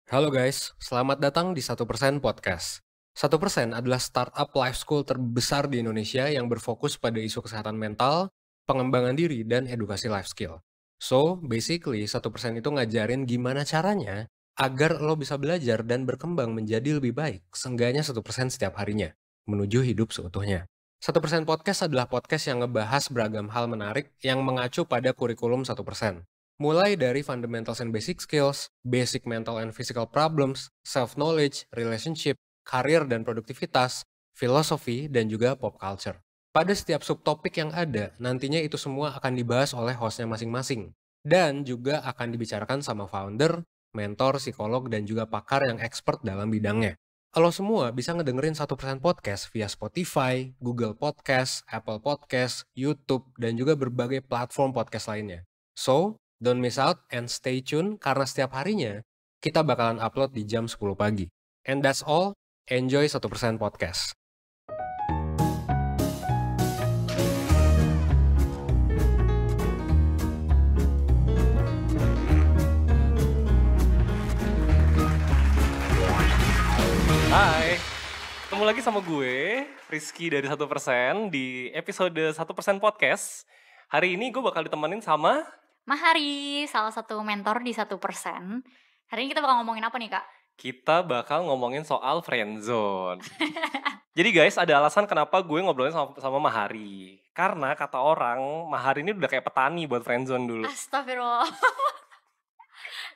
Halo guys, selamat datang di 1% Podcast. 1% adalah startup life school terbesar di Indonesia yang berfokus pada isu kesehatan mental, pengembangan diri, dan edukasi life skill. So, basically 1% itu ngajarin gimana caranya agar lo bisa belajar dan berkembang menjadi lebih baik, seenggaknya 1% setiap harinya, menuju hidup seutuhnya. 1% Podcast adalah podcast yang ngebahas beragam hal menarik yang mengacu pada kurikulum 1%. Mulai dari fundamentals and basic skills, basic mental and physical problems, self-knowledge, relationship, karir dan produktivitas, filosofi, dan juga pop culture. Pada setiap subtopik yang ada, nantinya itu semua akan dibahas oleh hostnya masing-masing. Dan juga akan dibicarakan sama founder, mentor, psikolog, dan juga pakar yang expert dalam bidangnya. Kalau semua bisa ngedengerin 1% podcast via Spotify, Google Podcast, Apple Podcast, YouTube, dan juga berbagai platform podcast lainnya. So, don't miss out and stay tune karena setiap harinya kita bakalan upload di jam 10 pagi. And that's all. Enjoy 1% podcast. Hai, ketemu lagi sama gue, Rizky dari 1% di episode 1% Podcast. Hari ini gue bakal ditemenin sama Mahari, salah satu mentor di 1%. Hari ini kita bakal ngomongin apa nih, Kak? kita bakal ngomongin soal friendzone. Jadi guys, ada alasan kenapa gue ngobrolin sama Mahari. Karena kata orang, Mahari ini udah kayak petani buat friendzone dulu. Astagfirullah.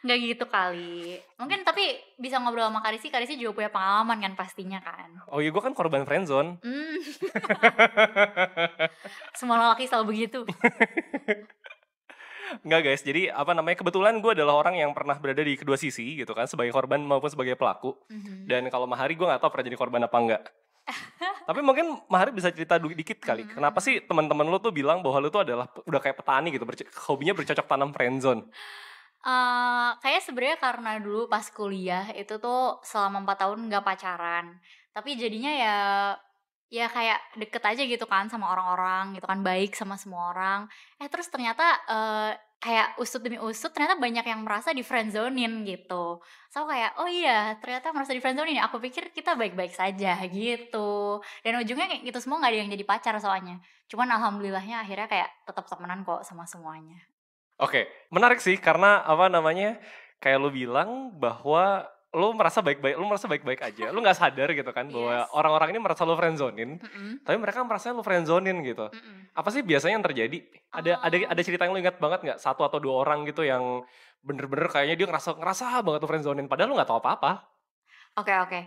Nggak gitu kali. Mungkin tapi bisa ngobrol sama Karisi juga punya pengalaman kan pastinya kan. Oh iya, gue kan korban friendzone. Semua lelaki selalu begitu. Enggak guys, jadi kebetulan gue adalah orang yang pernah berada di kedua sisi gitu kan, sebagai korban maupun sebagai pelaku. Dan kalau Mahari gue gak tahu pernah jadi korban apa enggak. Tapi mungkin Mahari bisa cerita dikit kali, kenapa sih teman-teman lu tuh bilang bahwa lu tuh adalah udah kayak petani gitu, hobinya bercocok tanam friendzone. Kayaknya sebenarnya karena dulu pas kuliah itu tuh selama 4 tahun nggak pacaran. Tapi jadinya ya kayak deket aja gitu kan sama orang-orang gitu kan, baik sama semua orang. Terus ternyata, kayak usut demi usut ternyata banyak yang merasa di-friendzonin gitu. So kayak, "Oh iya ternyata merasa di-friendzonin ya, aku pikir kita baik-baik saja," gitu. Dan ujungnya kayak gitu semua nggak ada yang jadi pacar soalnya. Cuman alhamdulillahnya akhirnya kayak tetap temenan kok sama semuanya. Oke, menarik sih karena kayak lu bilang bahwa lu merasa baik-baik aja, lu nggak sadar gitu kan bahwa Yes. orang-orang ini merasa lu friendzonin, Mhm, tapi mereka merasa lu friendzonin gitu. mhm. Apa sih biasanya yang terjadi? Ada cerita yang lu ingat banget nggak? Satu atau dua orang gitu yang bener-bener kayaknya dia ngerasa ngerasa banget tuh friendzonin, padahal lu nggak tahu apa-apa. Oke, oke.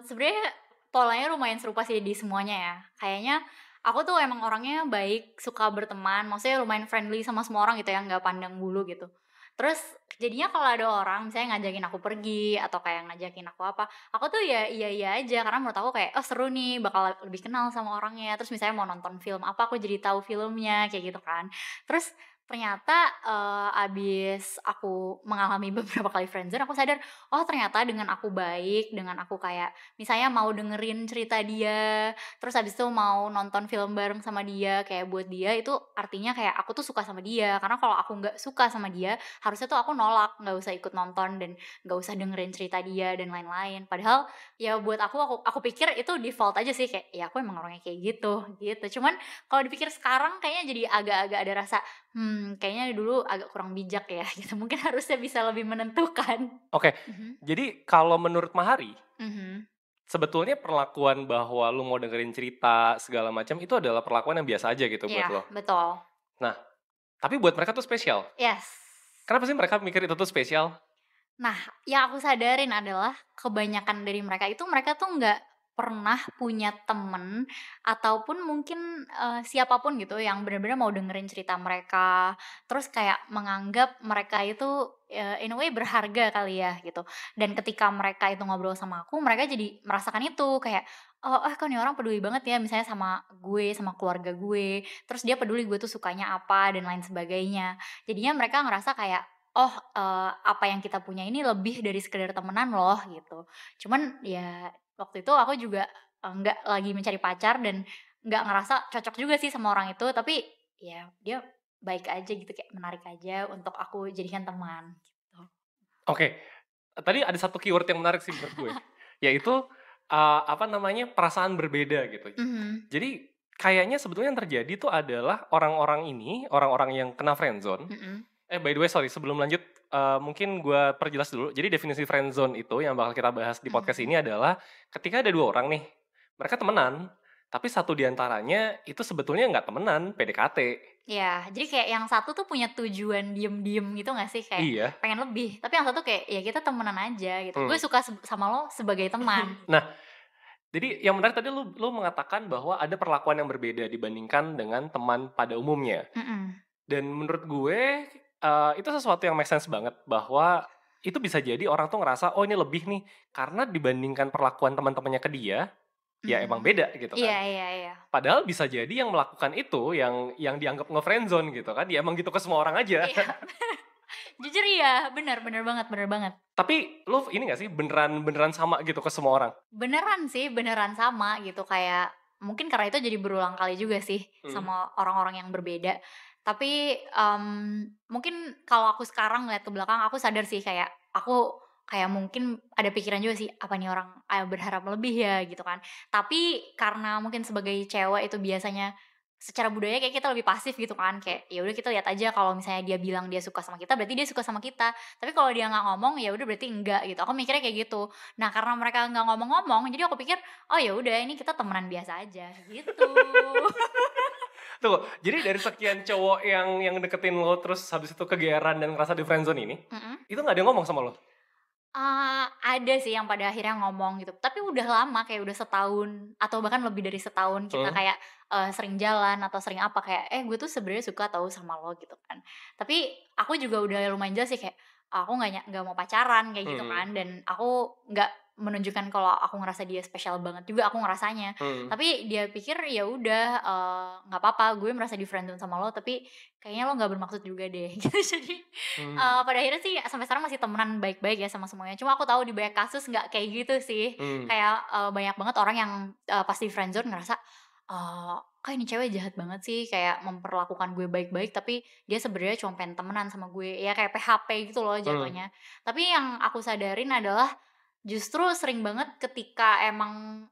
Sebenarnya polanya lumayan serupa sih di semuanya ya. Kayaknya aku tuh emang orangnya baik, suka berteman, maksudnya lumayan friendly sama semua orang gitu ya, nggak pandang bulu gitu. Terus jadinya kalau ada orang misalnya ngajakin aku pergi atau kayak ngajakin aku apa, aku tuh ya iya-iya aja karena menurut aku kayak, "Oh seru nih, bakal lebih kenal sama orangnya." Terus misalnya mau nonton film apa, aku jadi tahu filmnya, kayak gitu kan. Terus ternyata, abis aku mengalami beberapa kali friendzone, aku sadar, oh ternyata dengan aku baik, dengan aku kayak misalnya mau dengerin cerita dia, terus habis itu mau nonton film bareng sama dia, kayak buat dia itu artinya kayak aku tuh suka sama dia. Karena kalau aku nggak suka sama dia, harusnya tuh aku nolak, nggak usah ikut nonton dan nggak usah dengerin cerita dia dan lain-lain. Padahal ya buat aku pikir itu default aja sih kayak ya aku emang orangnya kayak gitu, gitu. Cuman kalau dipikir sekarang kayaknya jadi agak-agak ada rasa, kayaknya dulu agak kurang bijak ya gitu, mungkin harusnya bisa lebih menentukan. Oke, Mhm, jadi kalau menurut Mahari, mhm. sebetulnya perlakuan bahwa lu mau dengerin cerita segala macam itu adalah perlakuan yang biasa aja gitu buat Iya, lo. betul. Nah, tapi buat mereka tuh spesial. Yes. Kenapa sih mereka mikir itu tuh spesial? Nah, yang aku sadarin adalah kebanyakan dari mereka tuh nggak pernah punya temen ataupun mungkin, siapa gitu yang benar-benar mau dengerin cerita mereka, terus kayak menganggap mereka itu, in a way berharga kali ya gitu. Dan ketika mereka itu ngobrol sama aku, mereka jadi merasakan itu kayak, "Oh, kok nih orang peduli banget ya," misalnya sama gue, sama keluarga gue, terus dia peduli gue tuh sukanya apa dan lain sebagainya. Jadinya mereka ngerasa kayak, "Oh, apa yang kita punya ini lebih dari sekedar temenan loh," gitu. Cuman ya waktu itu aku juga, nggak lagi mencari pacar dan nggak ngerasa cocok juga sih sama orang itu, tapi ya dia baik aja gitu, kayak menarik aja untuk aku jadikan teman, gitu. Oke, tadi ada satu keyword yang menarik sih menurut gue, yaitu apa namanya, perasaan berbeda gitu. Jadi kayaknya sebetulnya yang terjadi tuh adalah orang-orang yang kena friendzone. By the way sorry sebelum lanjut, mungkin gue perjelas dulu. Jadi definisi friendzone itu yang bakal kita bahas di podcast ini adalah ketika ada 2 orang nih, mereka temenan, tapi satu diantaranya itu sebetulnya nggak temenan, PDKT. Ya, jadi kayak yang satu tuh punya tujuan diem-diem gitu gak sih? Kayak pengen lebih. Tapi yang satu kayak, ya kita temenan aja gitu. Gue suka sama lo sebagai teman. Nah, jadi yang menarik tadi lu mengatakan bahwa ada perlakuan yang berbeda dibandingkan dengan teman pada umumnya. Dan menurut gue, itu sesuatu yang make sense banget. Bahwa itu bisa jadi orang tuh ngerasa, oh ini lebih nih. Karena dibandingkan perlakuan teman-temannya ke dia, ya emang beda gitu kan. Iya. Padahal bisa jadi yang melakukan itu yang dianggap nge-friendzone gitu kan. Ya emang gitu ke semua orang aja. Iya. Jujur iya, bener banget. Tapi lu ini gak sih beneran sama gitu ke semua orang? Beneran sih, beneran sama gitu. Kayak mungkin karena itu jadi berulang kali juga sih sama orang-orang yang berbeda. Tapi mungkin kalau aku sekarang ngeliat ke belakang, aku sadar sih kayak aku kayak mungkin ada pikiran juga sih, apa nih orang berharap lebih ya gitu kan. Tapi karena mungkin sebagai cewek itu biasanya secara budaya kayak kita lebih pasif gitu kan, kayak ya udah kita lihat aja kalau misalnya dia bilang dia suka sama kita berarti dia suka sama kita. Tapi kalau dia nggak ngomong ya udah berarti enggak gitu. Aku mikirnya kayak gitu. Nah, karena mereka nggak ngomong-ngomong jadi aku pikir oh ya udah ini kita temenan biasa aja gitu. Tuh, jadi dari sekian cowok yang deketin lo terus habis itu kegeeran dan ngerasa di friendzone ini, itu nggak ada yang ngomong sama lo? Ada sih yang pada akhirnya ngomong gitu, tapi udah lama kayak udah setahun atau bahkan lebih dari setahun kita kayak sering jalan atau sering apa kayak gue tuh sebenarnya suka tahu sama lo gitu kan. Tapi aku juga udah lumayan jelas sih kayak aku nggak mau pacaran kayak gitu kan, dan aku nggak menunjukkan kalau aku ngerasa dia spesial banget juga aku ngerasanya. Tapi dia pikir ya udah nggak apa-apa gue merasa di friendzone sama lo, tapi kayaknya lo nggak bermaksud juga deh gitu. Jadi pada akhirnya sih sampai sekarang masih temenan baik-baik ya sama semuanya. Cuma aku tahu di banyak kasus nggak kayak gitu sih. Kayak banyak banget orang yang pas di friendzone ngerasa kok ini cewek jahat banget sih, kayak memperlakukan gue baik-baik tapi dia sebenarnya cuma pengen temenan sama gue, ya kayak PHP gitu loh jatuhnya. Tapi yang aku sadarin adalah justru sering banget ketika emang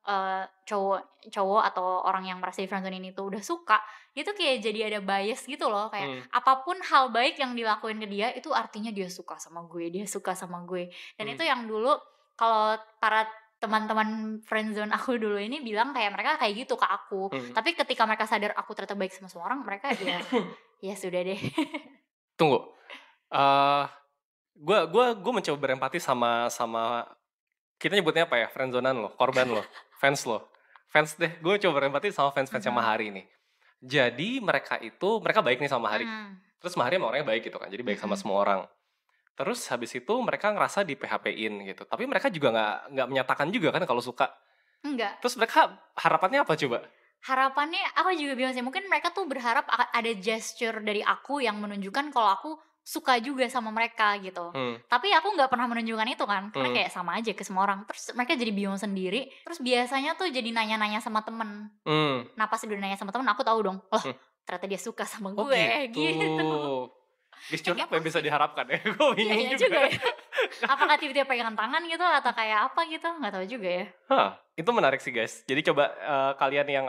cowok atau orang yang merasa di friendzone ini tuh udah suka, dia tuh kayak jadi ada bias gitu loh, kayak apapun hal baik yang dilakuin ke dia itu artinya dia suka sama gue, dia suka sama gue. Dan itu yang dulu kalau para teman-teman friendzone aku dulu ini bilang kayak mereka kayak gitu ke aku. Tapi ketika mereka sadar aku ternyata baik sama semua orang, mereka ya sudah deh. Tunggu. Gue mencoba berempati sama kita nyebutnya apa ya, friendzonan lo, korban lo, fans lo. Fans deh, gue coba berempati sama fans-fansnya Mahari nih. Jadi mereka baik nih sama Mahari. Terus Mahari emang orangnya baik gitu kan, jadi baik sama semua orang. Terus habis itu mereka ngerasa di PHP-in gitu. Tapi mereka juga nggak menyatakan juga kan kalau suka. Enggak. Terus mereka harapannya apa coba? Harapannya aku juga bingung sih. Mungkin mereka tuh berharap ada gesture dari aku yang menunjukkan kalau aku suka juga sama mereka gitu. Tapi aku nggak pernah menunjukkan itu kan, karena kayak sama aja ke semua orang. Terus mereka jadi bingung sendiri. Terus biasanya tuh jadi nanya-nanya sama temen. Nah pas udah nanya sama temen aku tahu dong, loh ternyata dia suka sama gue gitu. Gesture apa yang bisa diharapkan ya? Gue bingung juga ya. Apakah tiba-tiba pegangan tangan gitu atau kayak apa gitu, nggak tahu juga ya. Itu menarik sih guys. Jadi coba kalian yang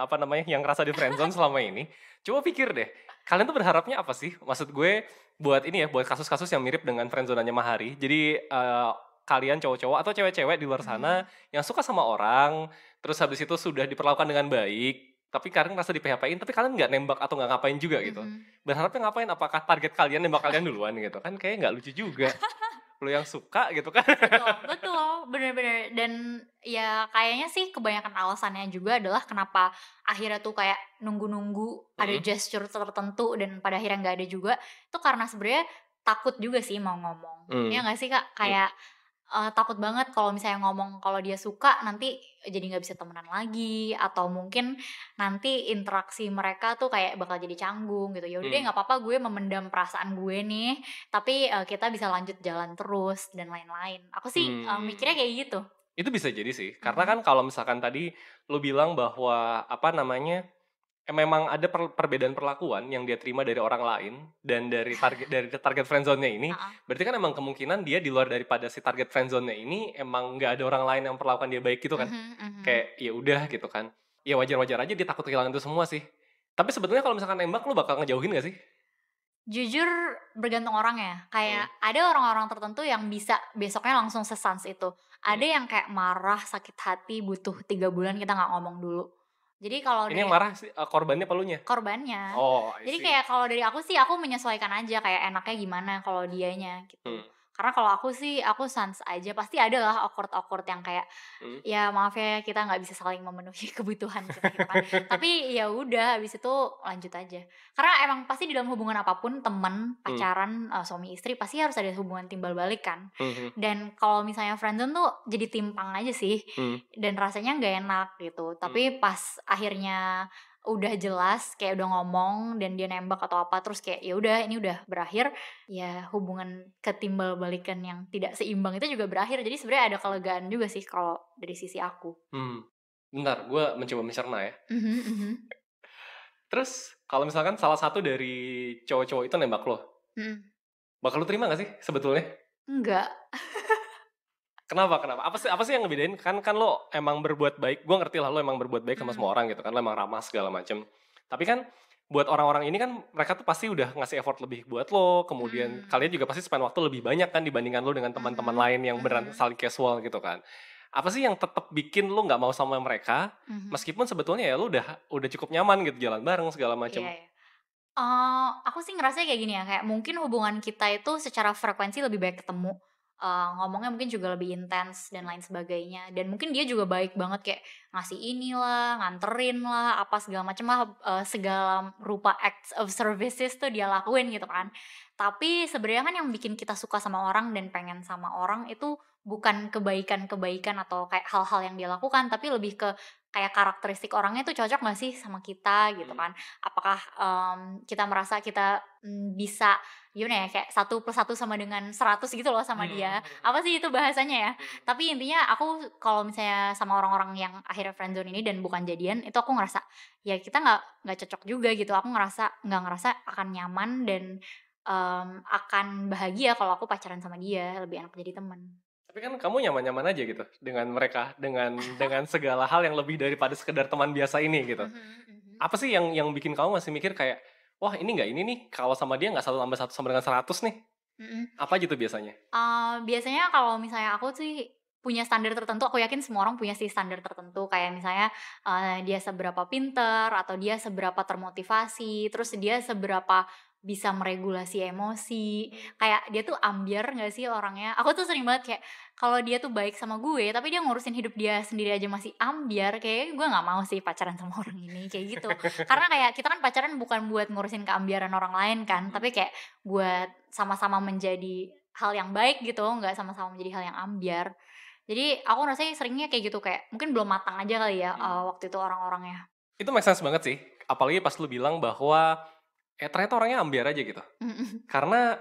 yang ngerasa di friendzone selama ini, coba pikir deh, kalian tuh berharapnya apa sih? Maksud gue buat buat kasus-kasus yang mirip dengan friendzone-nya Mahari. Jadi kalian cowok-cowok atau cewek-cewek di luar sana yang suka sama orang, terus habis itu sudah diperlakukan dengan baik, tapi kalian ngerasa di PHP-in, tapi kalian nggak nembak atau nggak ngapain juga gitu. Berharapnya ngapain? Apakah target kalian nembak kalian duluan gitu kan? Kayaknya nggak lucu juga. Lo yang suka gitu kan. Betul, bener-bener. Dan ya kayaknya sih kebanyakan alasannya juga adalah kenapa akhirnya tuh kayak nunggu-nunggu ada gesture tertentu dan pada akhirnya nggak ada juga, itu karena sebenarnya takut juga sih mau ngomong. Ya nggak sih Kak? Kayak takut banget kalau misalnya ngomong kalau dia suka nanti jadi nggak bisa temenan lagi, atau mungkin nanti interaksi mereka tuh kayak bakal jadi canggung gitu. Ya udah deh nggak apa-apa gue memendam perasaan gue nih, tapi kita bisa lanjut jalan terus dan lain-lain. Aku sih mikirnya kayak gitu. Itu bisa jadi sih, karena kan kalau misalkan tadi lo bilang bahwa memang ada perbedaan perlakuan yang dia terima dari orang lain dan dari target friendzone-nya ini, berarti kan emang kemungkinan dia di luar daripada si target friendzone-nya ini emang nggak ada orang lain yang perlakuan dia baik gitu kan. Kayak ya udah gitu kan. Ya wajar-wajar aja dia takut kehilangan itu semua sih. Tapi sebetulnya kalau misalkan nembak lu bakal ngejauhin gak sih? Jujur bergantung orang ya. Kayak ada orang-orang tertentu yang bisa besoknya langsung sesans itu. Ada yang kayak marah, sakit hati, butuh 3 bulan kita nggak ngomong dulu. Jadi kalau Ini yang marah sih korbannya apa lunya? Korbannya. Oh, jadi kayak kalau dari aku sih aku menyesuaikan aja kayak enaknya gimana kalau dianya gitu. Karena kalau aku sih aku sans aja, pasti ada lah awkward yang kayak ya maaf ya kita nggak bisa saling memenuhi kebutuhan kita gitu kan. Tapi ya udah habis itu lanjut aja. Karena emang pasti di dalam hubungan apapun, teman, pacaran, suami istri pasti harus ada hubungan timbal balik kan. Dan kalau misalnya friendzone tuh jadi timpang aja sih. Dan rasanya nggak enak gitu. Tapi pas akhirnya udah jelas kayak udah ngomong dan dia nembak atau apa terus kayak ya udah ini udah berakhir, ya hubungan ketimbal balikan yang tidak seimbang itu juga berakhir. Jadi sebenarnya ada kelegaan juga sih kalau dari sisi aku. Bentar, gue mencoba mencerna ya. Terus kalau misalkan salah satu dari cowok-cowok itu nembak lo, bakal lo terima gak sih sebetulnya? Enggak. Kenapa? Apa sih yang ngebedain? Kan lo emang berbuat baik. Gue ngerti lah lo emang berbuat baik sama semua orang gitu kan. Lo emang ramah segala macem. Tapi kan buat orang-orang ini kan mereka tuh pasti udah ngasih effort lebih buat lo. Kemudian kalian juga pasti spend waktu lebih banyak kan dibandingkan lo dengan teman-teman lain yang beneran saling casual gitu kan. Apa sih yang tetap bikin lo nggak mau sama mereka? Meskipun sebetulnya ya lo udah cukup nyaman gitu jalan bareng segala macem. Aku sih ngerasanya kayak gini ya, kayak mungkin hubungan kita itu secara frekuensi lebih baik ketemu, ngomongnya mungkin juga lebih intens dan lain sebagainya. Dan mungkin dia juga baik banget kayak ngasih inilah, nganterin lah, apa segala macem lah, segala rupa acts of services tuh dia lakuin gitu kan. Tapi sebenarnya kan yang bikin kita suka sama orang dan pengen sama orang itu bukan kebaikan-kebaikan atau kayak hal-hal yang dia lakukan, tapi lebih ke kayak karakteristik orangnya tuh cocok gak sih sama kita gitu kan. Apakah kita merasa kita bisa gimana ya kayak 1+1 sama dengan 100 gitu loh sama dia. Apa sih itu bahasanya ya. Tapi intinya aku kalau misalnya sama orang-orang yang akhirnya friendzone ini dan bukan jadian, itu aku ngerasa ya kita nggak cocok juga gitu. Aku nggak ngerasa akan nyaman dan akan bahagia kalau aku pacaran sama dia. Lebih enak jadi teman. Tapi kan kamu nyaman-nyaman aja gitu dengan mereka, dengan segala hal yang lebih daripada sekedar teman biasa ini gitu. Apa sih yang bikin kamu masih mikir kayak, wah ini nih, kalau sama dia nggak 1+1 sama dengan 100 nih? Apa aja tuh biasanya? Biasanya kalau misalnya aku sih punya standar tertentu, aku yakin semua orang punya sih standar tertentu. Kayak misalnya dia seberapa pinter, atau dia seberapa termotivasi, terus dia seberapa bisa meregulasi emosi. Kayak dia tuh ambiar gak sih orangnya. Aku tuh sering banget kayak kalau dia tuh baik sama gue, tapi dia ngurusin hidup dia sendiri aja masih ambiar, kayak gue gak mau sih pacaran sama orang ini kayak gitu. Karena kayak kita kan pacaran bukan buat ngurusin keambiaran orang lain kan, tapi kayak buat sama-sama menjadi hal yang baik gitu, nggak sama-sama menjadi hal yang ambiar. Jadi aku rasanya seringnya kayak gitu, kayak mungkin belum matang aja kali ya waktu itu orang-orangnya. Itu make sense banget sih. Apalagi pas lu bilang bahwa ternyata orangnya ambiar aja gitu. Karena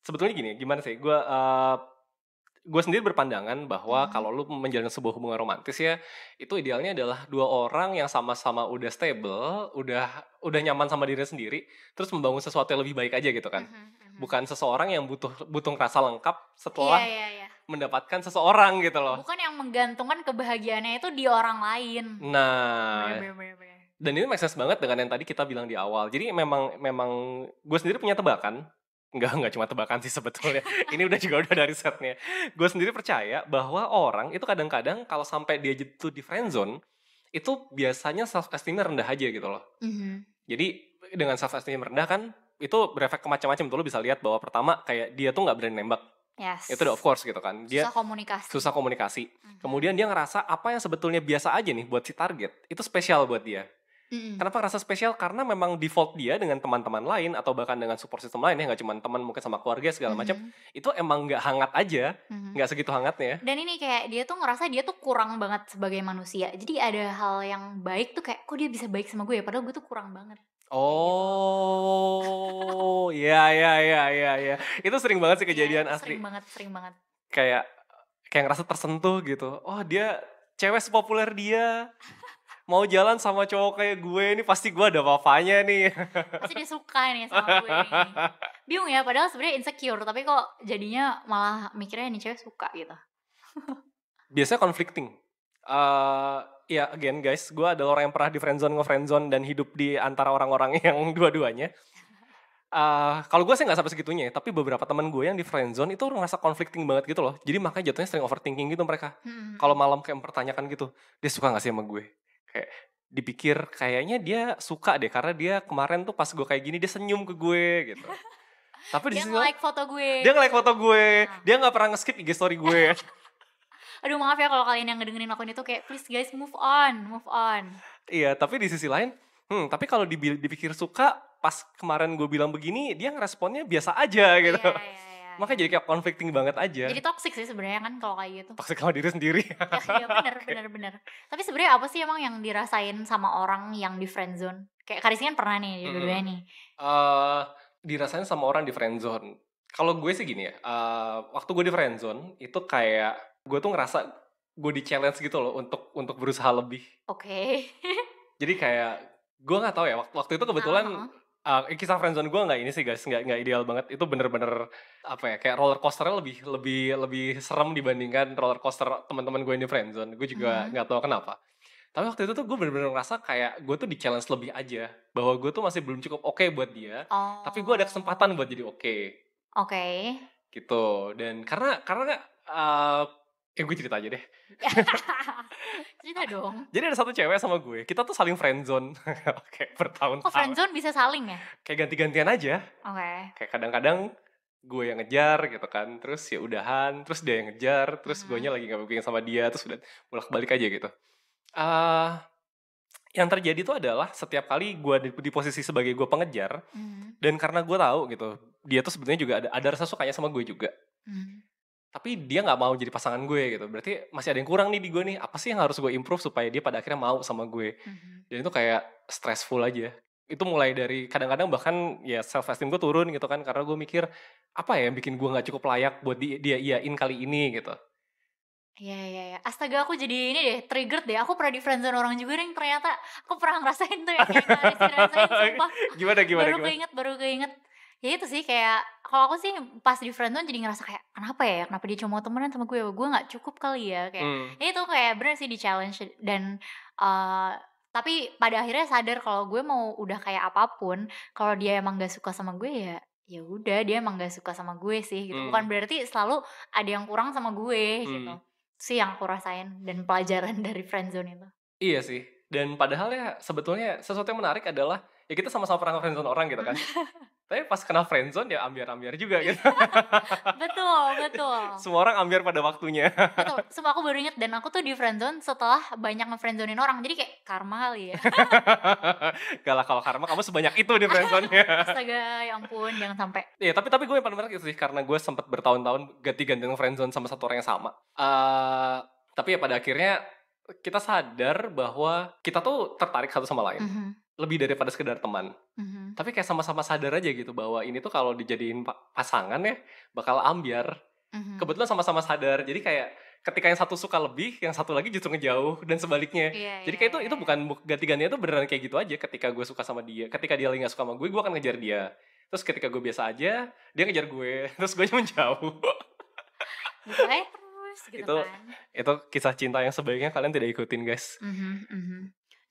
sebetulnya gini, gimana sih? Gue sendiri berpandangan bahwa kalau lu menjalin sebuah hubungan romantis ya, itu idealnya adalah dua orang yang sama-sama udah stable, udah nyaman sama diri sendiri, terus membangun sesuatu yang lebih baik aja gitu kan. Bukan seseorang yang butuh ngerasa lengkap setelah mendapatkan seseorang gitu loh. Bukan yang menggantungkan kebahagiaannya itu di orang lain. Nah, dan ini make sense banget dengan yang tadi kita bilang di awal. Jadi memang gue sendiri punya tebakan. Enggak cuma tebakan sih sebetulnya. Ini juga udah dari setnya. Gue sendiri percaya bahwa orang itu kadang-kadang kalau sampai dia jatuh di friendzone, itu biasanya self esteemnya rendah aja gitu loh. Jadi dengan self esteem rendah kan, itu berefek ke macam-macam. Tuh lo bisa lihat bahwa pertama kayak dia tuh nggak berani nembak. Yes. Itu udah of course gitu kan. Dia susah komunikasi. Kemudian dia ngerasa apa yang sebetulnya biasa aja nih buat si target, itu spesial buat dia. Kenapa ngerasa spesial? Karena memang default dia dengan teman-teman lain atau bahkan dengan support system lain ya, nggak cuma teman, mungkin sama keluarga segala macam, itu emang nggak hangat aja, nggak segitu hangatnya. Dan ini kayak dia tuh ngerasa dia tuh kurang banget sebagai manusia. Jadi ada hal yang baik tuh kayak kok dia bisa baik sama gue ya, padahal gue tuh kurang banget. Oh, iya. Itu sering banget sih kejadian asli. Sering banget. Kayak ngerasa tersentuh gitu. Oh, dia cewek sepopuler dia mau jalan sama cowok kayak gue ini pasti gue ada apa-apanya nih. Pasti dia suka nih sama gue nih. Bingung ya, padahal sebenarnya insecure, tapi kok jadinya malah mikirnya nih cewek suka gitu. Biasanya conflicting. Ya again guys, gue adalah orang yang pernah di friendzone, nge-friendzone dan hidup di antara orang-orang yang dua-duanya. Kalau gue sih nggak sampai segitunya, tapi beberapa teman gue yang di friendzone itu ngerasa conflicting banget gitu loh. Jadi makanya jatuhnya sering overthinking gitu mereka. Kalau malam kayak mempertanyakan gitu, dia suka nggak sih sama gue? Kayak dipikir kayaknya dia suka deh karena dia kemarin tuh pas gue kayak gini dia senyum ke gue gitu. Tapi di Dia sini nge-like foto gue. dia nge-like foto gue, dia nggak pernah nge-skip IG story gue. Aduh maaf ya kalau kalian yang ngedengerin akun itu kayak please guys move on. Iya, tapi di sisi lain, tapi kalau dipikir suka, pas kemarin gue bilang begini, dia ngeresponnya biasa aja gitu. Iya. Makanya jadi kayak conflicting banget aja. Jadi toxic sih sebenarnya kan kalau kayak gitu. Toxic sama diri sendiri. Iya benar. Tapi sebenarnya apa sih emang yang dirasain sama orang yang di friendzone? Kayak Karisi kan pernah nih dua-duanya nih. Dirasain sama orang di friendzone. Kalau gue sih gini ya, waktu gue di friendzone itu kayak gue tuh ngerasa gue di challenge gitu loh untuk berusaha lebih. Oke. Jadi kayak gue nggak tahu ya waktu itu kebetulan kisah friendzone gue nggak ini sih guys, nggak ideal banget. Itu bener-bener apa ya, kayak roller coasternya lebih serem dibandingkan roller coaster teman-teman gue yang di friendzone. Gue juga nggak tahu kenapa. Tapi waktu itu tuh gue bener-bener ngerasa kayak gue tuh di challenge lebih aja, bahwa gue tuh masih belum cukup oke buat dia, tapi gue ada kesempatan buat jadi oke. Gitu. Dan karena gue cerita aja deh. Cerita dong. Jadi ada satu cewek sama gue, kita tuh saling friendzone kayak bertahun-tahun. Kok friendzone bisa saling ya? Kayak ganti-gantian aja. Kayak kadang-kadang gue yang ngejar gitu kan, terus ya udahan, terus dia yang ngejar, terus guenya lagi gak berpikir sama dia, terus udah bolak-balik aja gitu. Yang terjadi tuh adalah setiap kali gue di posisi sebagai gue pengejar, dan karena gue tahu gitu, dia tuh sebenarnya juga ada rasa sukanya sama gue juga. Tapi dia nggak mau jadi pasangan gue gitu. Berarti masih ada yang kurang nih di gue nih. Apa sih yang harus gue improve supaya dia pada akhirnya mau sama gue. Dan itu kayak stressful aja. Itu mulai dari kadang-kadang bahkan ya self esteem gue turun gitu kan. Karena gue mikir apa ya yang bikin gue gak cukup layak buat dia iyain kali ini gitu. Iya. Astaga aku jadi ini deh, triggered deh. Aku pernah di friendzone orang juga nih ternyata. Aku pernah ngerasain tuh yang kayak Karisi rasain sumpah. Gimana? Baru keinget. Ya itu sih kayak kalau aku sih pas di friendzone jadi ngerasa kayak kenapa dia cuma mau temenan sama gue gak cukup kali ya kayak ya itu kayak bener sih di challenge dan tapi pada akhirnya sadar kalau gue mau udah kayak apapun kalau dia emang gak suka sama gue ya udah dia emang gak suka sama gue sih gitu bukan berarti selalu ada yang kurang sama gue gitu sih yang aku rasain dan pelajaran dari friendzone itu. Iya sih, dan padahal ya sebetulnya sesuatu yang menarik adalah ya kita sama-sama pernah friendzone orang gitu kan. Tapi pas kena friendzone ya ambiar-ambiar juga gitu. Betul. Semua orang ambiar pada waktunya. Betul, sumpah aku baru inget dan aku tuh di friendzone setelah banyak nge-friendzonein orang. Jadi kayak karma kali ya. Gak lah kalau karma kamu sebanyak itu di friendzone-nya. Astaga, ya ampun, jangan sampai. Iya, tapi gue yang paling menarik itu sih karena gue sempat bertahun-tahun ganti-ganti friendzone sama satu orang yang sama. Tapi ya pada akhirnya kita sadar bahwa kita tuh tertarik satu sama lain. Lebih daripada sekedar teman. Tapi kayak sama-sama sadar aja gitu bahwa ini tuh kalau dijadiin pasangan ya bakal ambiar. Kebetulan sama-sama sadar. Jadi kayak ketika yang satu suka lebih, yang satu lagi justru ngejauh dan sebaliknya. Jadi kayak itu bukan ganti-gantinya tuh beneran kayak gitu aja. Ketika gue suka sama dia, ketika dia lagi gak suka sama gue akan ngejar dia. Terus ketika gue biasa aja, dia ngejar gue. Terus gue menjauh. Terus gitu kan. Itu kisah cinta yang sebaiknya kalian tidak ikutin guys.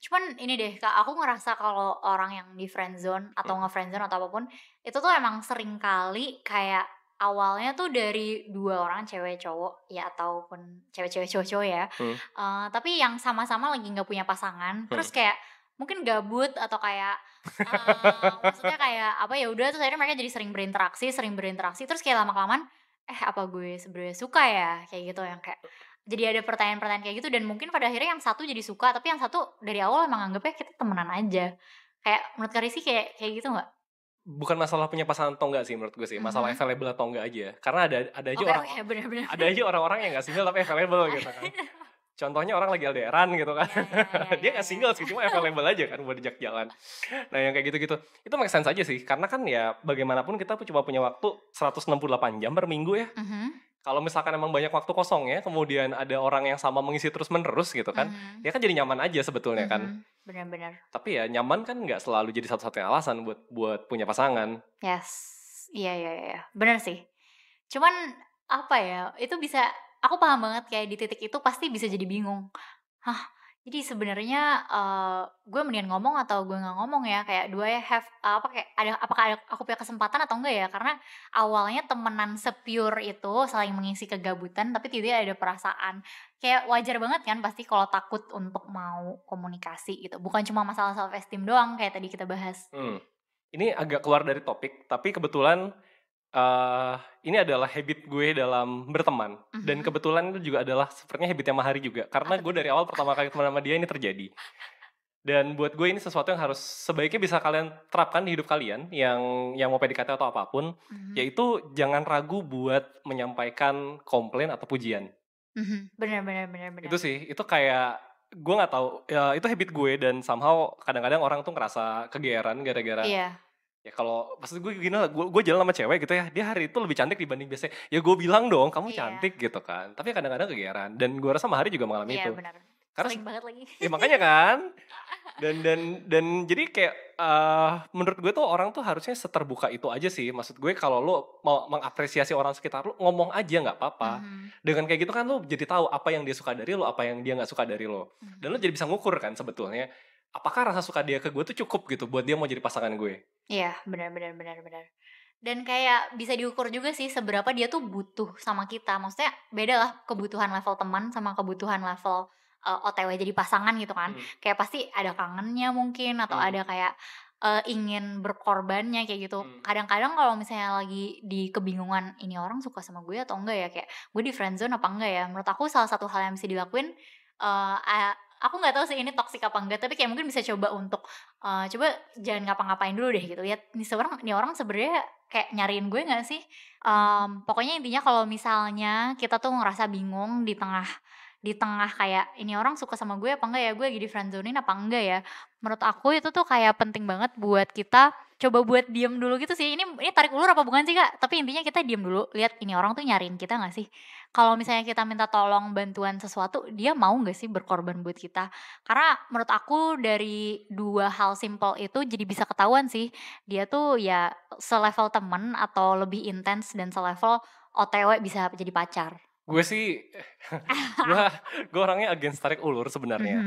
Cuman ini deh Kak, aku ngerasa kalau orang yang di friendzone atau nge-friendzone atau apapun itu tuh emang sering kali kayak awalnya tuh dari dua orang cewek cowok ya ataupun cewek-cewek cowok ya. Tapi yang sama-sama lagi nggak punya pasangan, terus kayak mungkin gabut atau kayak maksudnya kayak apa ya udah terus akhirnya mereka jadi sering berinteraksi terus kayak lama-kelamaan apa gue sebenarnya suka ya kayak gitu yang kayak jadi ada pertanyaan-pertanyaan kayak gitu dan mungkin pada akhirnya yang satu jadi suka tapi yang satu dari awal emang anggapnya kita temenan aja. Kayak menurut Karisi kayak gitu nggak? Bukan masalah punya pasangan atau enggak sih menurut gue sih, masalah available atau enggak aja. Karena ada aja bener. Ada aja orang-orang yang nggak single tapi available gitu kan. Contohnya orang lagi LDRan gitu kan. Dia nggak single sih, cuma available aja kan buat diajak jalan. Nah yang kayak gitu-gitu itu make sense aja sih. Karena kan ya bagaimanapun kita cuma punya waktu 168 jam per minggu ya. kalau misalkan emang banyak waktu kosong ya, kemudian ada orang yang sama mengisi terus menerus gitu kan, ya kan jadi nyaman aja sebetulnya kan. Benar-benar. Tapi ya nyaman kan nggak selalu jadi satu-satunya alasan buat punya pasangan. Yes, iya, benar sih. Cuman apa ya, itu bisa, aku paham banget kayak di titik itu pasti bisa jadi bingung. Hah, jadi sebenarnya gue mendingan ngomong atau gue nggak ngomong ya, kayak do I have apakah aku punya kesempatan atau enggak ya, karena awalnya temenan sepure itu saling mengisi kegabutan tapi tidak ada perasaan. Kayak wajar banget kan pasti kalau takut untuk mau komunikasi gitu, bukan cuma masalah self esteem doang kayak tadi kita bahas. Ini agak keluar dari topik, tapi kebetulan ini adalah habit gue dalam berteman. Dan kebetulan itu juga adalah sepertinya habitnya Mahari juga. Karena gue dari awal pertama kali teman sama dia ini terjadi. Dan buat gue ini sesuatu yang harus sebaiknya bisa kalian terapkan di hidup kalian yang mau PDKT atau apapun, yaitu jangan ragu buat menyampaikan komplain atau pujian. Benar. Itu sih, itu kayak gue nggak tahu, ya itu habit gue dan somehow kadang-kadang orang tuh ngerasa kegeeran gara-gara ya kalau maksud gue gini lah, gue jalan sama cewek gitu ya, dia hari itu lebih cantik dibanding biasanya, ya gue bilang dong kamu cantik gitu kan, tapi kadang-kadang kegeeran dan gue rasa Mahari juga mengalami itu. Benar. Karena sering banget lagi. Ya makanya kan, dan jadi kayak menurut gue tuh orang tuh harusnya seterbuka itu aja sih. Maksud gue kalau lo mau mengapresiasi orang sekitar lo, ngomong aja nggak apa-apa. Dengan kayak gitu kan lo jadi tahu apa yang dia suka dari lo, apa yang dia nggak suka dari lo, dan lo jadi bisa ngukur kan sebetulnya apakah rasa suka dia ke gue tuh cukup gitu buat dia mau jadi pasangan gue. Iya, benar. Dan kayak bisa diukur juga sih seberapa dia tuh butuh sama kita. Maksudnya beda lah kebutuhan level teman sama kebutuhan level OTW jadi pasangan gitu kan. Kayak pasti ada kangennya mungkin atau ada kayak ingin berkorbannya kayak gitu. Kadang-kadang kalau misalnya lagi di kebingungan ini orang suka sama gue atau enggak ya, kayak gue di friendzone apa enggak ya. Menurut aku salah satu hal yang bisa dilakuin, aku nggak tahu sih ini toksik apa enggak, tapi kayak mungkin bisa coba untuk coba jangan ngapa-ngapain dulu deh gitu, lihat nih orang sebenarnya kayak nyariin gue nggak sih. Pokoknya intinya kalau misalnya kita tuh ngerasa bingung di tengah kayak ini orang suka sama gue apa enggak ya, gue lagi di friendzonein apa enggak ya, menurut aku itu tuh kayak penting banget buat kita coba buat diem dulu gitu sih. Ini tarik ulur apa bukan sih Kak? Tapi intinya kita diem dulu, lihat ini orang tuh nyariin kita nggak sih. Kalau misalnya kita minta tolong bantuan sesuatu, dia mau nggak sih berkorban buat kita? Karena menurut aku dari dua hal simple itu jadi bisa ketahuan sih, dia tuh ya selevel temen atau lebih intens dan selevel OTW bisa jadi pacar. Gue sih, gue orangnya against tarik ulur sebenarnya.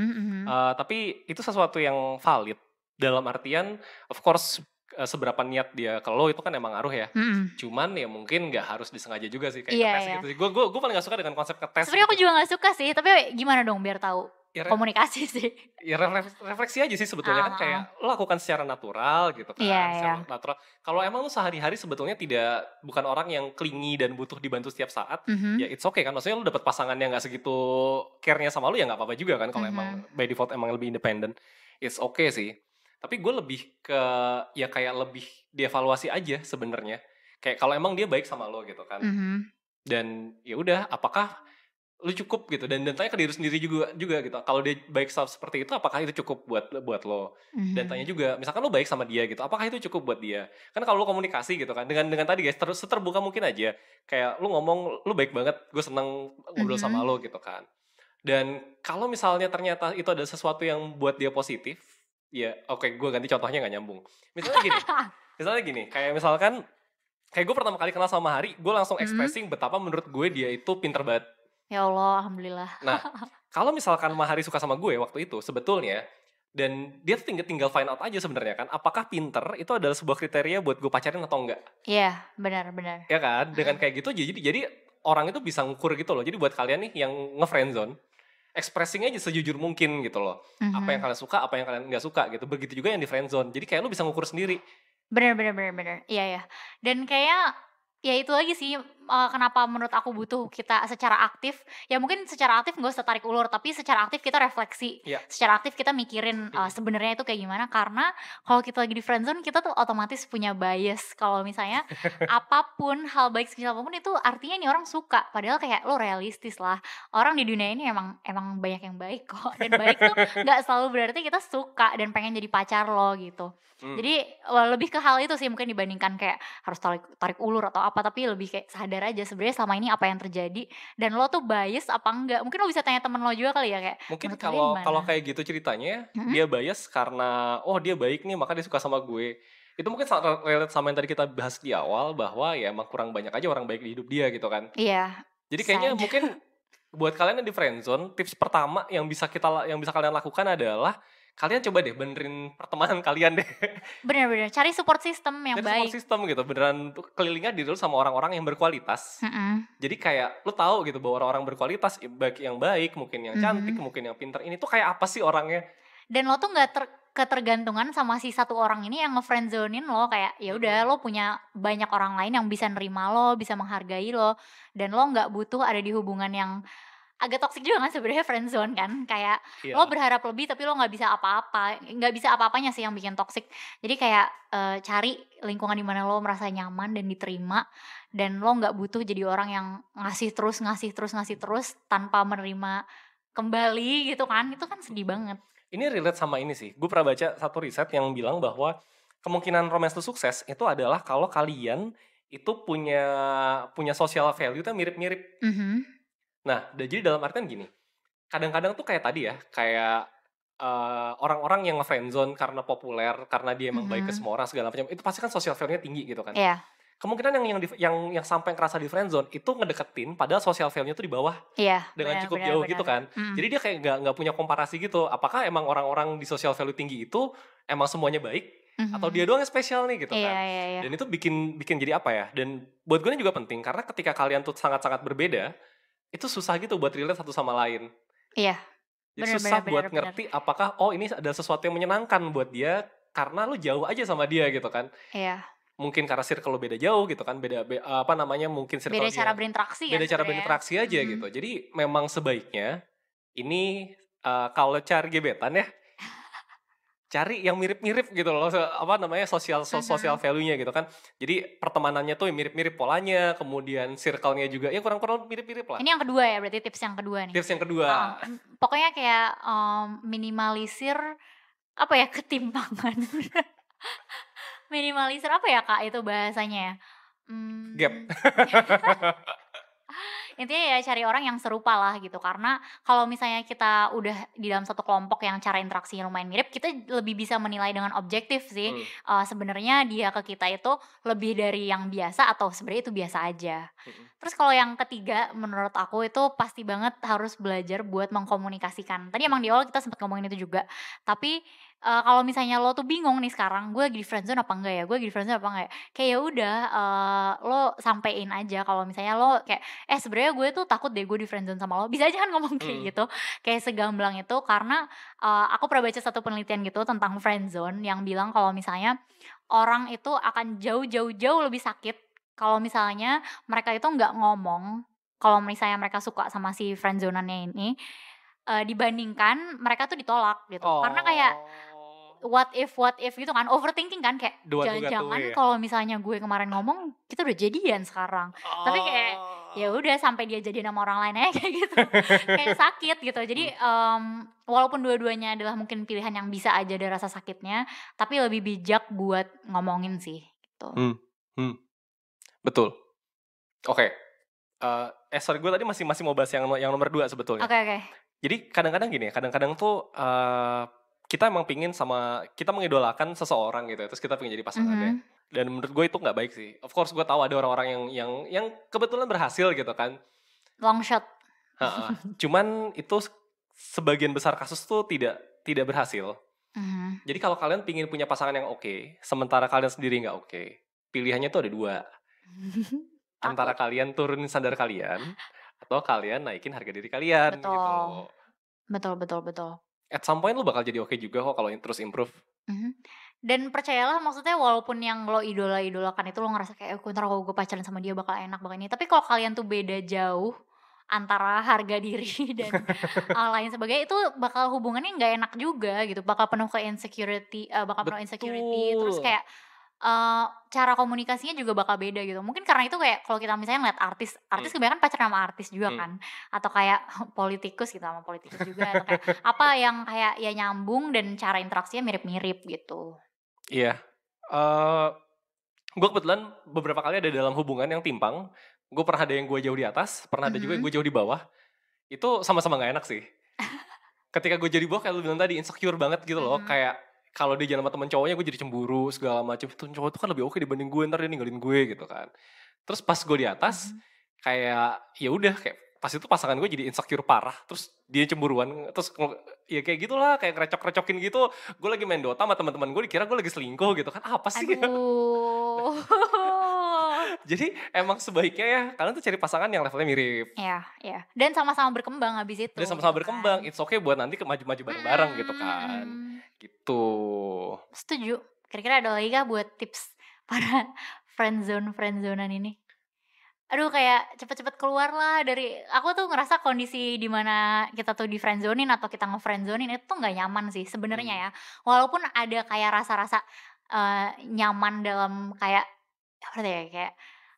Tapi itu sesuatu yang valid dalam artian, of course seberapa niat dia ke lo itu kan emang ngaruh ya. Cuman ya mungkin nggak harus disengaja juga sih kayak ngetes gitu sih. Gue paling nggak suka dengan konsep ngetes. Sebenarnya aku juga nggak suka sih, tapi gimana dong biar tahu? Ya, komunikasi sih. Ya refleksi aja sih sebetulnya kan kayak lo lakukan secara natural gitu kan. Secara natural. Kalau emang lo sehari-hari sebetulnya bukan orang yang clingy dan butuh dibantu setiap saat, ya it's okay kan. Maksudnya lo dapet pasangan yang nggak segitu care-nya sama lo ya nggak apa-apa juga kan. Kalau emang by default emang lebih independen, it's okay sih. Tapi gue lebih ke ya kayak lebih dievaluasi aja sebenarnya. Kayak kalau emang dia baik sama lo gitu kan. Dan ya udah, apakah lu cukup gitu, dan tanya ke diri sendiri juga gitu. Kalau dia baik seperti itu, apakah itu cukup buat lo? Dan tanya juga, misalkan lo baik sama dia gitu, apakah itu cukup buat dia? Kan kalau lo komunikasi gitu kan, dengan tadi guys, seterbuka mungkin aja. Kayak lo ngomong, lo baik banget, gue seneng ngobrol sama lo gitu kan. Dan kalau misalnya ternyata itu ada sesuatu yang buat dia positif, ya oke, gue ganti contohnya nggak nyambung. Misalnya gini, kayak misalkan, kayak gue pertama kali kenal sama Hari, gue langsung expressing betapa menurut gue dia itu pinter banget. Ya Allah, alhamdulillah. Nah, kalau misalkan Mahari suka sama gue waktu itu sebetulnya, dan dia tuh tinggal find out aja sebenarnya kan, apakah pinter itu adalah sebuah kriteria buat gue pacarin atau enggak? Iya, benar. Ya kan, dengan kayak gitu jadi orang itu bisa ngukur gitu loh. Jadi buat kalian nih yang nge-friendzone, expressing aja sejujur mungkin gitu loh. Apa yang kalian suka, apa yang kalian nggak suka gitu. Begitu juga yang di friendzone. Jadi kayak lu bisa ngukur sendiri. Benar. Iya. Dan kayak ya itu lagi sih, kenapa menurut aku butuh kita secara aktif, ya mungkin secara aktif gak usah tarik ulur, tapi secara aktif kita refleksi, secara aktif kita mikirin sebenarnya itu kayak gimana. Karena kalau kita lagi di friendzone, kita tuh otomatis punya bias kalau misalnya apapun, hal baik sekecil apapun itu artinya nih orang suka, padahal kayak lo realistis lah, orang di dunia ini emang banyak yang baik kok, dan baik tuh gak selalu berarti kita suka dan pengen jadi pacar lo gitu. Jadi lebih ke hal itu sih mungkin dibandingkan kayak harus tarik ulur atau apa, tapi lebih kayak sadar sadar aja sebenarnya selama ini apa yang terjadi dan lo tuh bias apa enggak. Mungkin lo bisa tanya temen lo juga kali ya, kayak Mungkin menurut kalian kalau gimana? kayak gitu ceritanya, Mhm. dia bias karena oh dia baik nih maka dia suka sama gue. Itu mungkin sangat relate sama yang tadi kita bahas di awal bahwa ya emang kurang banyak aja orang baik di hidup dia gitu kan. Iya, Jadi kayaknya sad. mungkin buat kalian yang di friendzone, tips pertama yang bisa kalian lakukan adalah kalian coba deh benerin pertemanan kalian deh. Bener-bener, cari support system yang Dari support baik. system gitu, beneran tuh kelilingnya diri lu sama orang-orang yang berkualitas. Mhm. Jadi kayak lu tahu gitu bahwa orang-orang berkualitas, baik, mungkin yang cantik, Mhm. mungkin yang pintar, ini tuh kayak apa sih orangnya? Dan lo tuh nggak ketergantungan sama si satu orang ini yang nge-friendzonin lo, kayak ya udah Mhm. lo punya banyak orang lain yang bisa nerima lo, bisa menghargai lo, dan lo nggak butuh ada di hubungan yang agak toksik juga kan sebenarnya friendzone kan, kayak lo Iya. berharap lebih tapi lo nggak bisa apa-apa, nggak bisa apa-apanya sih yang bikin toksik. Jadi kayak cari lingkungan di mana lo merasa nyaman dan diterima, dan lo nggak butuh jadi orang yang ngasih terus tanpa menerima kembali gitu kan, itu kan sedih banget. Ini relate sama ini sih. Gue pernah baca satu riset yang bilang bahwa kemungkinan romance itu sukses itu adalah kalau kalian itu punya social value itu mirip-mirip. Mhm. Nah, jadi dalam artian gini, kadang-kadang tuh kayak tadi ya, kayak orang-orang yang nge-friendzone karena populer, karena dia emang baik ke Mhm. semua orang segala macam, itu pasti kan social value-nya tinggi gitu kan. Iya. Kemungkinan yang sampai ngerasa di friendzone itu ngedeketin padahal social value-nya tuh di bawah Iya, dengan benar cukup benar jauh benar. gitu kan. Mhm. Jadi dia kayak nggak punya komparasi gitu. Apakah emang orang-orang di social value tinggi itu emang semuanya baik atau Mhm. dia doang yang spesial nih gitu Iya kan. iya iya. Dan itu bikin bikin jadi apa ya? Dan buat gue ini juga penting karena ketika kalian tuh sangat-sangat berbeda, itu susah gitu buat relate satu sama lain. Iya. Jadi Benar susah benar benar buat benar. ngerti apakah oh ini ada sesuatu yang menyenangkan buat dia karena lu jauh aja sama dia gitu kan. Iya. Mungkin karena circle lo beda jauh gitu kan, apa namanya, mungkin Beda cara circle-nya berinteraksi kan beda cara sebenarnya. berinteraksi aja Mhm. gitu. Jadi memang sebaiknya ini kalau cari gebetan ya, cari yang mirip-mirip gitu loh, apa namanya, sosial Mhm. value-nya gitu kan. Jadi pertemanannya tuh mirip-mirip polanya, kemudian circle-nya juga ya kurang-kurang mirip-mirip lah. Ini yang kedua ya, berarti tips yang kedua nih? Tips yang kedua. Heeh, pokoknya kayak, minimalisir, apa ya, ketimpangan. Minimalisir apa ya, Kak, itu bahasanya ya? Gap. Intinya ya cari orang yang serupa lah gitu, karena kalau misalnya kita udah di dalam satu kelompok yang cara interaksinya lumayan mirip, kita lebih bisa menilai dengan objektif sih, Mhm, sebenarnya dia ke kita itu lebih dari yang biasa atau sebenarnya itu biasa aja. mhm. Terus kalau yang ketiga menurut aku itu pasti banget harus belajar buat mengkomunikasikan. Tadi emang di awal kita sempat ngomongin itu juga, tapi, kalau misalnya lo tuh bingung nih sekarang, gue lagi di friendzone apa enggak ya, gue lagi di friendzone apa enggak ya, kayak ya udah, lo sampein aja kalau misalnya lo kayak, sebenarnya gue tuh takut deh gue di friendzone sama lo, bisa aja kan ngomong Mhm. kayak gitu, kayak segamblang itu karena, aku pernah baca satu penelitian gitu tentang friendzone yang bilang kalau misalnya orang itu akan jauh jauh jauh lebih sakit kalau misalnya mereka itu nggak ngomong, kalau misalnya mereka suka sama si friendzone-annya ini, dibandingkan mereka tuh ditolak gitu. Karena kayak Oh. what if gitu kan, overthinking kan, kayak Dua tuh gak tuh jangan-jangan ya? kalau misalnya gue kemarin ngomong, kita udah jadian sekarang. Tapi kayak, ya Oh. udah sampai dia jadian sama orang lain aja kayak gitu, kayak sakit gitu. Jadi, Mhm. walaupun dua-duanya adalah mungkin pilihan yang bisa aja ada rasa sakitnya, tapi lebih bijak buat ngomongin sih, gitu. Hmm, hmm, betul. Oke, sorry gue tadi masih masih mau bahas yang nomor 2 sebetulnya. Oke oke. Jadi kadang-kadang gini ya, kadang-kadang tuh, kita emang kita mengidolakan seseorang gitu ya, terus kita pengen jadi pasangannya. Mhm. Dan menurut gue itu nggak baik sih. Of course gue tahu ada orang-orang yang kebetulan berhasil gitu kan. Long shot. Heeh. Cuman itu sebagian besar kasus tuh tidak berhasil. Mhm. Jadi kalau kalian pingin punya pasangan yang oke, sementara kalian sendiri nggak oke, pilihannya tuh ada 2. Antara Takut. kalian turunin standar kalian, atau kalian naikin harga diri kalian gitu. Betul. Betul betul betul. At some point lu bakal jadi oke juga kok kalau terus improve. Mhm. Dan percayalah maksudnya walaupun yang lo idola-idolakan itu lo ngerasa kayak, "Entar kalau gue pacaran sama dia bakal enak, bakal ini." Tapi kalau kalian tuh beda jauh antara harga diri dan, lain sebagainya, itu bakal hubungannya nggak enak juga gitu, bakal penuh insecurity, terus Betul. kayak, cara komunikasinya juga bakal beda gitu. Mungkin karena itu kayak kalau kita misalnya ngeliat artis, Hmm, kebanyakan pacaran sama artis juga hmm. kan, atau kayak politikus gitu sama politikus juga, atau kayak apa yang kayak ya nyambung dan cara interaksinya mirip-mirip gitu. Iya. Gue kebetulan beberapa kali ada dalam hubungan yang timpang, gue pernah ada yang gue jauh di atas, pernah ada juga yang gue jauh di bawah. Itu sama-sama gak enak sih. Ketika gue jadi bawah kayak lu bilang tadi, insecure banget gitu loh. Kayak kalau dia jalan sama temen cowoknya gue jadi cemburu segala macam. Tuh cowok tuh kan lebih oke dibanding gue, ntar dia ninggalin gue gitu kan. Terus pas gue di atas kayak ya udah kayak pas itu pasangan gue jadi insecure parah, terus dia cemburuan, terus ya kayak gitulah, kayak ngerecok-recokin gitu. Gue lagi main Dota sama teman-teman gue, dikira gue lagi selingkuh gitu kan, apa sih? Aduh. Jadi emang sebaiknya ya kalian tuh cari pasangan yang levelnya mirip. Iya, iya. Dan sama-sama berkembang habis itu. Dan sama-sama gitu berkembang, kan. it's okay buat nanti maju-maju bareng-bareng gitu kan. Gitu. Setuju. Kira-kira ada lagi kah buat tips para friendzonean ini? Aduh, kayak cepet-cepet keluar lah dari, aku tuh ngerasa kondisi dimana kita tuh di friendzonein atau kita nge-friendzonein itu tuh nggak nyaman sih sebenarnya ya. Walaupun ada kayak rasa-rasa nyaman dalam kayak apa ya,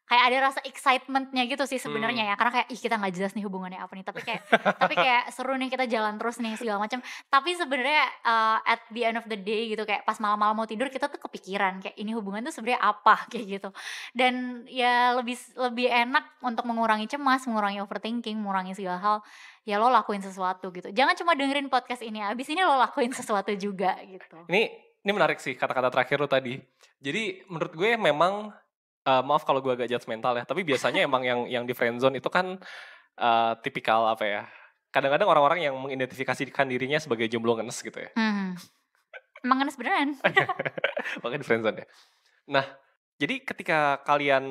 kayak ada rasa excitementnya gitu sih sebenarnya ya, karena kayak ih kita nggak jelas nih hubungannya apa nih, tapi kayak seru nih kita jalan terus nih segala macam. Tapi sebenarnya at the end of the day gitu, kayak pas malam-malam mau tidur kita tuh kepikiran kayak ini hubungan tuh sebenarnya apa kayak gitu. Dan ya lebih enak untuk mengurangi cemas, mengurangi overthinking, mengurangi segala hal, ya lo lakuin sesuatu gitu. Jangan cuma dengerin podcast ini, abis ini lo lakuin sesuatu juga gitu. Ini menarik sih kata-kata terakhir lo tadi. Jadi menurut gue memang maaf kalau gue agak judgmental ya, tapi biasanya emang yang di friendzone itu kan tipikal apa ya, kadang-kadang orang-orang yang mengidentifikasikan dirinya sebagai jomblo ngenes gitu ya. Emang ngenes beneran. Makanya di friendzone ya. Nah, jadi ketika kalian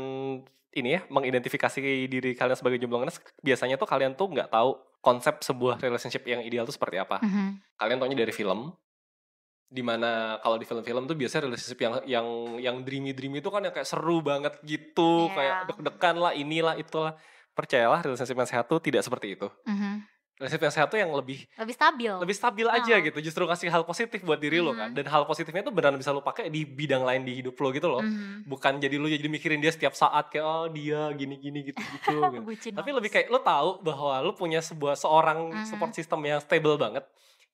ini ya mengidentifikasi diri kalian sebagai jomblo ngenes, biasanya tuh kalian tuh nggak tahu konsep sebuah relationship yang ideal tuh seperti apa. Kalian taunya dari film, dimana kalau di film-film tuh biasanya relationship yang dreamy itu kan yang kayak seru banget gitu, kayak deg-degan lah, inilah itulah. Percayalah, relationship yang sehat tuh tidak seperti itu. Relationship yang sehat tuh yang lebih stabil aja gitu, justru kasih hal positif buat diri lo kan. Dan hal positifnya tuh benar bisa lo pakai di bidang lain di hidup lo gitu loh. Bukan jadi lo jadi mikirin dia setiap saat kayak oh dia gini gitu. Tapi lebih kayak lo tahu bahwa lo punya seorang support system yang stable banget,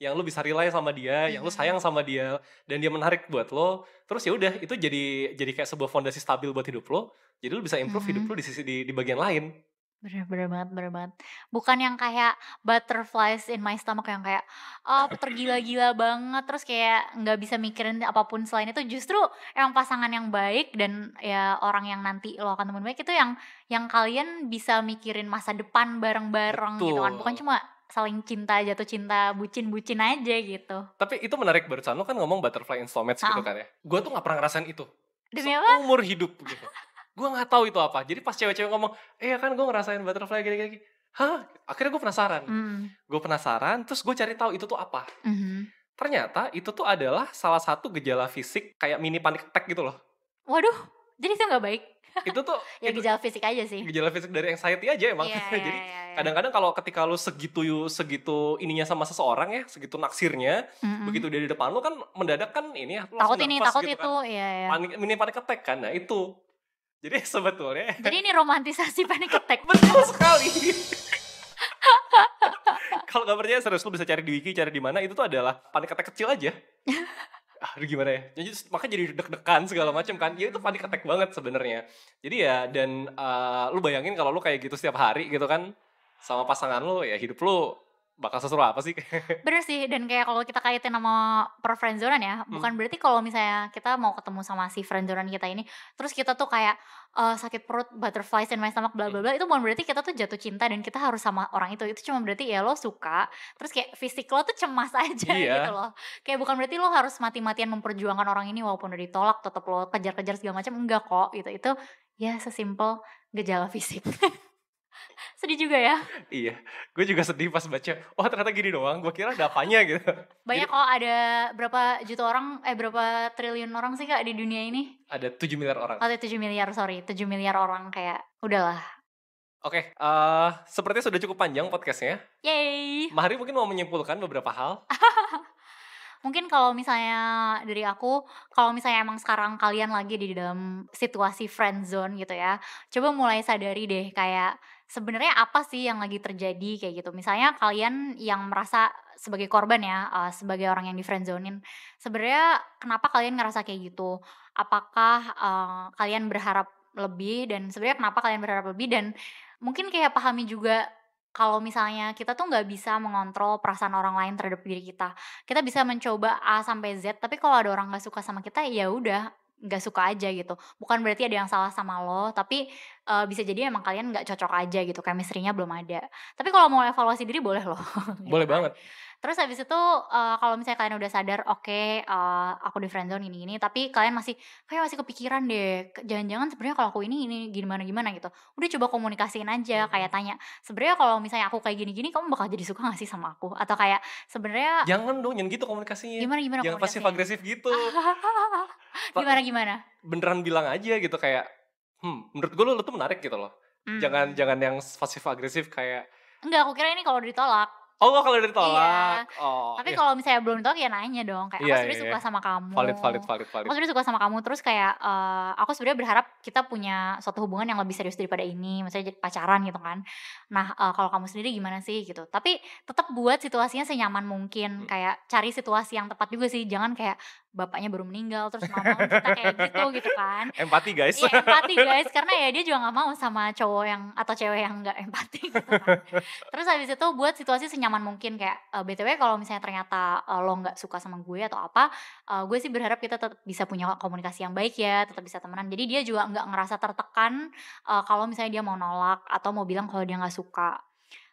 yang lu bisa rely sama dia, yang lu sayang sama dia, dan dia menarik buat lo. Terus ya udah, itu jadi kayak sebuah fondasi stabil buat hidup lo. Jadi lu bisa improve hidup lo di bagian lain. Bener banget. Bukan yang kayak butterflies in my stomach yang kayak tergila-gila banget, terus kayak nggak bisa mikirin apapun selain itu. Justru emang pasangan yang baik dan ya orang yang nanti lo akan temuin baik itu yang kalian bisa mikirin masa depan bareng-bareng gitu kan. Bukan cuma saling cinta, jatuh cinta, bucin aja gitu. Tapi itu menarik, barusan lo kan ngomong butterfly in soulmates gitu kan ya. Gue tuh gak pernah ngerasain itu. Demi apa? Seumur hidup gitu. Gue gak tahu itu apa. Jadi pas cewek-cewek ngomong, kan gue ngerasain butterfly gini-gini. Hah? Akhirnya gue penasaran. Gue penasaran, terus gue cari tahu itu tuh apa. Ternyata itu tuh adalah salah satu gejala fisik kayak mini panic attack gitu loh. Waduh, jadi itu gak baik? Itu tuh ya gejala fisik aja sih. Gejala fisik dari anxiety aja emang. Jadi kadang-kadang kalau ketika lu segitu ininya sama seseorang ya, segitu naksirnya, begitu dia di depan lu kan mendadak kan ini ya, takut ini, takut gitu itu, kan. Mini panic attack kan. Nah itu. Jadi sebetulnya. Jadi ini romantisasi panic attack. Betul sekali. Kalau gak percaya serius lu bisa cari di wiki, cari di mana, itu tuh adalah panic attack kecil aja. Aduh gimana ya, jadi makanya jadi deg-degan segala macam kan, ya itu panic attack banget sebenarnya. Jadi ya dan lu bayangin kalau lu kayak gitu setiap hari gitu kan sama pasangan lu, ya hidup lu bakal seseru apa sih? Bener sih, dan kayak kalau kita kaitin sama per friendzonean ya, bukan berarti kalau misalnya kita mau ketemu sama si friendzonean kita ini, terus kita tuh kayak sakit perut, butterflies in my stomach, bla bla bla, itu bukan berarti kita tuh jatuh cinta dan kita harus sama orang itu cuma berarti ya lo suka, terus kayak fisik lo tuh cemas aja gitu loh. Kayak bukan berarti lo harus mati-matian memperjuangkan orang ini walaupun udah ditolak, tetap lo kejar-kejar segala macam, enggak kok gitu. Itu ya sesimpel gejala fisik. Sedih juga ya. Iya, gue juga sedih pas baca, oh ternyata gini doang, gue kira ada apanya gitu. Banyak kok, ada berapa juta orang, berapa triliun orang sih kak di dunia ini? Ada 7 miliar orang. 7 miliar, 7 miliar orang, kayak udahlah. Oke, sepertinya sudah cukup panjang podcastnya. Yeay. Mahari mungkin mau menyimpulkan beberapa hal. Mungkin kalau misalnya dari aku, kalau misalnya emang sekarang kalian lagi di dalam situasi friend zone gitu ya, coba mulai sadari deh kayak sebenarnya apa sih yang lagi terjadi kayak gitu. Misalnya kalian yang merasa sebagai korban ya, sebagai orang yang di friend zonein, sebenarnya kenapa kalian ngerasa kayak gitu? Apakah kalian berharap lebih, dan sebenarnya kenapa kalian berharap lebih, dan mungkin kayak pahami juga kalau misalnya kita tuh nggak bisa mengontrol perasaan orang lain terhadap diri kita. Kita bisa mencoba A sampai Z, tapi kalau ada orang nggak suka sama kita, ya udah nggak suka aja gitu. Bukan berarti ada yang salah sama lo, tapi bisa jadi emang kalian nggak cocok aja gitu, chemistry-nya belum ada. Tapi kalau mau evaluasi diri boleh loh. gitu Boleh kan. banget. Terus habis itu kalau misalnya kalian udah sadar, oke, aku di friendzone ini, tapi kalian kayak masih kepikiran deh, jangan-jangan sebenarnya kalau aku ini gimana gitu. Udah coba komunikasiin aja, kayak tanya, sebenarnya kalau misalnya aku kayak gini-gini, kamu bakal jadi suka gak sih sama aku? Atau kayak sebenarnya Jangan dong, jangan gitu komunikasinya. gimana Jangan pasif komunikasinya? agresif gitu. Gimana? Beneran bilang aja gitu kayak, menurut gue lo tuh menarik gitu loh. Jangan yang pasif agresif kayak, Enggak, aku kira ini kalau ditolak. oh kalau Iya. ditolak. Oh, Tapi iya. kalau misalnya belum ditolak ya nanya dong, kayak aku Iya, sebenarnya iya, suka iya. sama kamu. Valid. Aku sebenarnya suka sama kamu, terus kayak aku sebenarnya berharap kita punya suatu hubungan yang lebih serius daripada ini, misalnya jadi pacaran gitu kan. Nah, kalau kamu sendiri gimana sih gitu. Tapi tetap buat situasinya senyaman mungkin, kayak cari situasi yang tepat juga sih, jangan kayak bapaknya baru meninggal terus mau kita kayak gitu kan. Empati guys. Iya, empati guys, karena ya dia juga nggak mau sama cowok yang atau cewek yang nggak empati gitu kan. Terus habis itu buat situasi senyaman mungkin, kayak BTW kalau misalnya ternyata lo nggak suka sama gue atau apa, gue sih berharap kita tetap bisa punya komunikasi yang baik ya, tetap bisa temenan. Jadi dia juga nggak ngerasa tertekan kalau misalnya dia mau nolak atau mau bilang kalau dia nggak suka.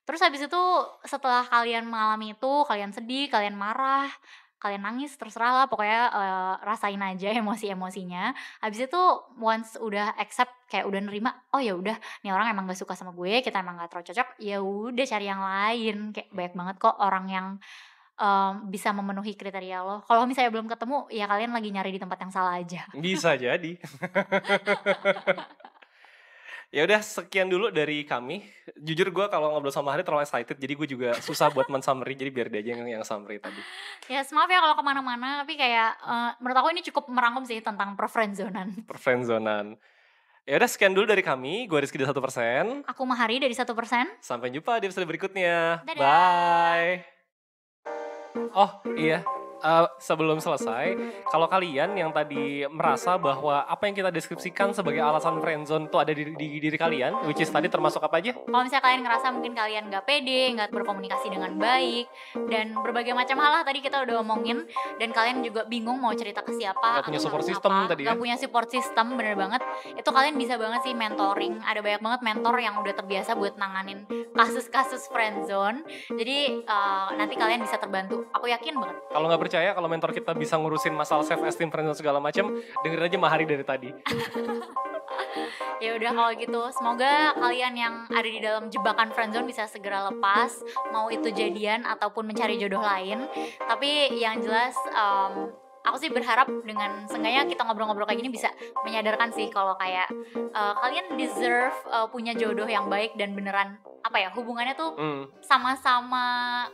Terus habis itu setelah kalian mengalami itu, kalian sedih, kalian marah, kalian nangis, terserah lah pokoknya rasain aja emosi-emosinya. Habis itu once udah accept, kayak udah nerima, oh ya udah nih orang emang gak suka sama gue, kita emang gak terlalu cocok, ya udah cari yang lain. Kayak banyak banget kok orang yang bisa memenuhi kriteria lo. Kalau misalnya belum ketemu, ya kalian lagi nyari di tempat yang salah aja. Bisa jadi. Ya udah sekian dulu dari kami. Jujur gue kalau ngobrol sama Hari terlalu excited, jadi gue juga susah buat men-summary, jadi biar dia aja yang summary tadi. Ya maaf ya kalau kemana-mana, tapi kayak menurut aku ini cukup merangkum sih tentang perfriendzonan. Perfriendzonan. Ya udah sekian dulu dari kami. Gue Rizky dari 1%. Aku Mahari dari 1%. Sampai jumpa di episode berikutnya. Dadah. Bye. Oh iya, sebelum selesai, kalau kalian yang tadi merasa bahwa apa yang kita deskripsikan sebagai alasan friendzone itu ada di diri kalian, which is tadi termasuk apa aja? Kalau misalnya kalian ngerasa mungkin kalian gak pede, gak berkomunikasi dengan baik, dan berbagai macam hal lah tadi kita udah omongin, dan kalian juga bingung mau cerita ke siapa, Gak punya atau support harus system apa, tadi gak ya? punya support system, bener banget. Itu kalian bisa banget sih mentoring. Ada banyak banget mentor yang udah terbiasa buat nanganin kasus-kasus friendzone. Jadi nanti kalian bisa terbantu. Aku yakin banget. Kalau nggak percaya, kalau mentor kita bisa ngurusin masalah self esteem, friendzone segala macam, dengerin aja Mahari dari tadi. Ya udah kalau gitu, semoga kalian yang ada di dalam jebakan friendzone bisa segera lepas, mau itu jadian ataupun mencari jodoh lain. Tapi yang jelas aku sih berharap dengan seenggaknya kita ngobrol-ngobrol kayak gini bisa menyadarkan sih kalau kayak kalian deserve punya jodoh yang baik dan beneran apa ya, hubungannya tuh sama-sama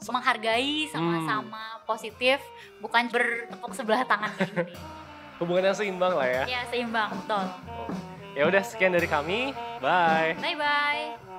menghargai, sama-sama positif, bukan bertepuk sebelah tangan kayak gini. Hubungannya seimbang lah ya. Ya seimbang, betul. Ya udah sekian dari kami. Bye. Bye bye.